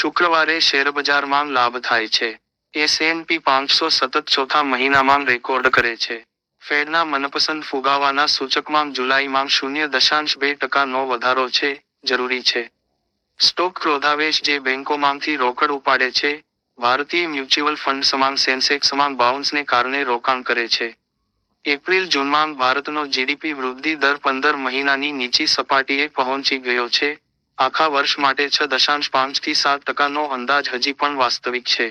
શુક્રવારે શેરબજારમાં લાભ થાય છે. S&P 500 સતત ચોથા મહિનામાં રેકોર્ડ કરે છે. ફેડના મનપસંદ ફુગાવાના સૂચકમાં જુલાઈમાં 0.2% વધારો છે. જરૂરી છે. સ્ટોક ક્રોધાવેશ જે બેંકોમાંથી રોકડ ઉપાડે છે, ભારતીય મ્યુચ્યુઅલ ફંડ્સમાં સેન્સેક્સમાં બાઉન્સને કારણે રોકાણ કરે છે. એપ્રિલ-જૂનમાં ભારતનો જીડીપી વૃદ્ધિ દર 15 મહિનાની નીચી સપાટીએ પહોંચી ગયો છે. આખા વર્ષ માટે 6.5 થી 7%નો અંદાજ હજી પણ વાસ્તવિક છે.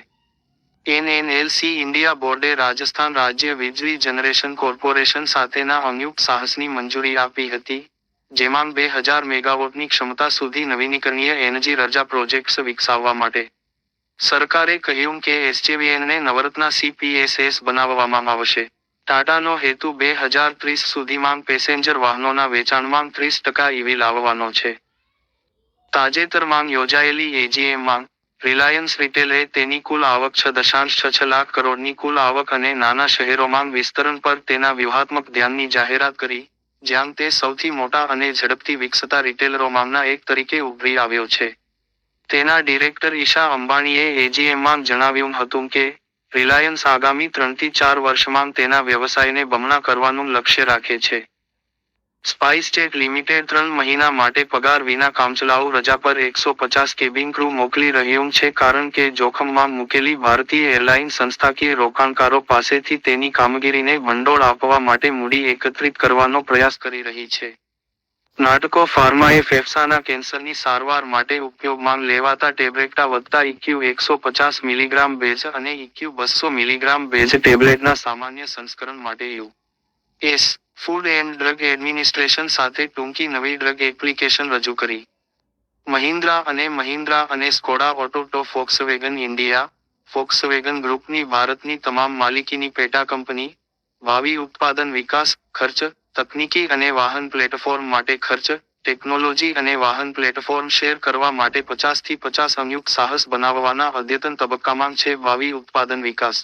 NNLC ઇન્ડિયા બોર્ડે રાજસ્થાન રાજ્ય વીજળી જનરેશન કોર્પોરેશન સાથેના સંયુક્ત સાહસની મંજૂરી આપી હતી, જેમાં 2000 મેગાવોટની ક્ષમતા સુધી નવીનીકરણીય એનર્જી રજા પ્રોજેક્ટ્સ વિકસાવવા માટે. સરકારે કહ્યું કે SJVNને નવરત્ના CPSS બનાવવામાં આવશે. ટાટાનો હેતુ 2030 સુધીમાં પેસેન્જર વાહનોના વેચાણમાં 30% EV લાવવાનો છે. તાજેતરમાં યોજાયેલી AGMમાં રિલાયન્સ રિટેલે તેની કુલ આવક 6.66 લાખ કરોડની કુલ આવક અને નાના શહેરોમાં વિસ્તરણ પર તેના વ્યૂહાત્મક ધ્યાનની જાહેરાત કરી, જ્યાં તે સૌથી મોટા અને ઝડપથી વિકસતા રિટેલરોમાંના એક તરીકે ઉભરી આવ્યો છે. તેના ડિરેક્ટર ઈશા અંબાણીએ AGMમાં જણાવ્યું હતું કે, રિલાયન્સ આગામી 3 થી 4 વર્ષમાં તેના વ્યવસાયને બમણા કરવાનું લક્ષ્ય રાખે છે. સ્પાઇસજેટ લિમિટેડ 3 મહિના માટે પગાર વિના કામચલાઉ રજા પર 150 કેબિન ક્રૂ મોકલી રહ્યું છે કારણ કે જોખમમાં મૂકેલી ભારતીય એરલાઇન સંસ્થાકીય રોકાણકારો પાસેથી તેની કામગીરીને ભંડોળ આપવા માટે મૂડી એકત્રિત કરવાનો પ્રયાસ કરી રહી છે. નાટકો ફાર્માએ ફેફસાના કેન્સરની સારવાર માટે ઉપયોગમાં લેવાતા ટેબ્લેટા વત્તા EQ 150 મિલીગ્રામ બેઝ અને EQ 200 મિલીગ્રામ બેઝ ટેબ્લેટના સામાન્ય સંસ્કરણ માટે US. Food and drug administration સાથે ટૂંકી નવી ડ્રગ એપ્લિકેશન રજૂ કરી. મહિન્દ્રા અને Skoda auto Volkswagen India, Volkswagen ગ્રુપની ભારતની તમામ માલિકીની પેટા કંપની, ભાવિ ઉત્પાદન વિકાસ, ખર્ચ, તકનીકી અને વાહન પ્લેટફોર્મ માટે ખર્ચ, ટેકનોલોજી અને વાહન પ્લેટફોર્મ શેર કરવા માટે 50 થી 50 સંયુક્ત સાહસ બનાવવાના અદ્યતન તબક્કામાં છે. ભાવિ ઉત્પાદન વિકાસ